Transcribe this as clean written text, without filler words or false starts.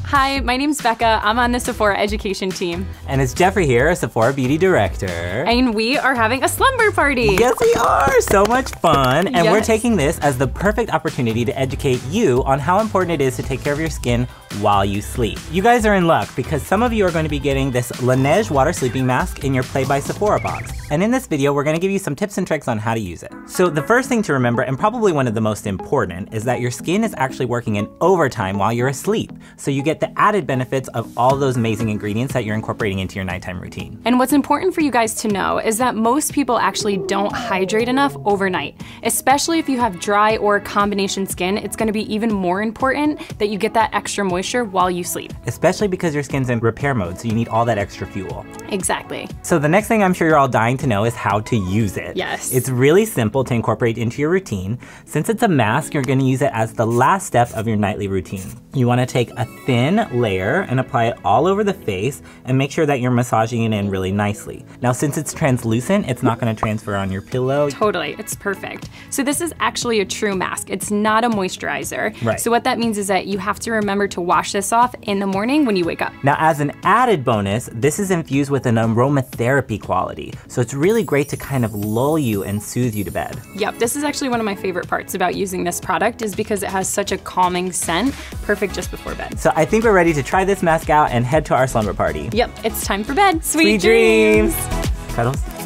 Hi, my name's Becca. I'm on the Sephora education team. And it's Jeffrey here, a Sephora beauty director. And we are having a slumber party. Yes, we are! So much fun. And Yes. we're taking this as the perfect opportunity to educate you on how important it is to take care of your skin while you sleep. You guys are in luck because some of you are going to be getting this Laneige water sleeping mask in your Play by Sephora box. And in this video, we're going to give you some tips and tricks on how to use it. So the first thing to remember, and probably one of the most important, is that your skin is actually working in overtime while you're asleep. So you get the added benefits of all those amazing ingredients that you're incorporating into your nighttime routine. And what's important for you guys to know is that most people actually don't hydrate enough overnight. Especially if you have dry or combination skin, it's going to be even more important that you get that extra moisture while you sleep. Especially because your skin's in repair mode, so you need all that extra fuel. Exactly. So the next thing I'm sure you're all dying to know is how to use it. Yes. It's really simple to incorporate into your routine. Since it's a mask, you're going to use it as the last step of your nightly routine. You want to take a thin layer and apply it all over the face and make sure that you're massaging it in really nicely. Now, since it's translucent, it's not going to transfer on your pillow. Totally, it's perfect. So this is actually a true mask. It's not a moisturizer. Right. So what that means is that you have to remember to wash this off in the morning when you wake up. Now, as an added bonus, this is infused with an aromatherapy quality. So it's really great to kind of lull you and soothe you to bed. Yep, this is actually one of my favorite parts about using this product is because it has such a calming scent, perfect just before bed. So I think we're ready to try this mask out and head to our slumber party. Yep, it's time for bed. Sweet Sweet dreams. dreams. Cuddles.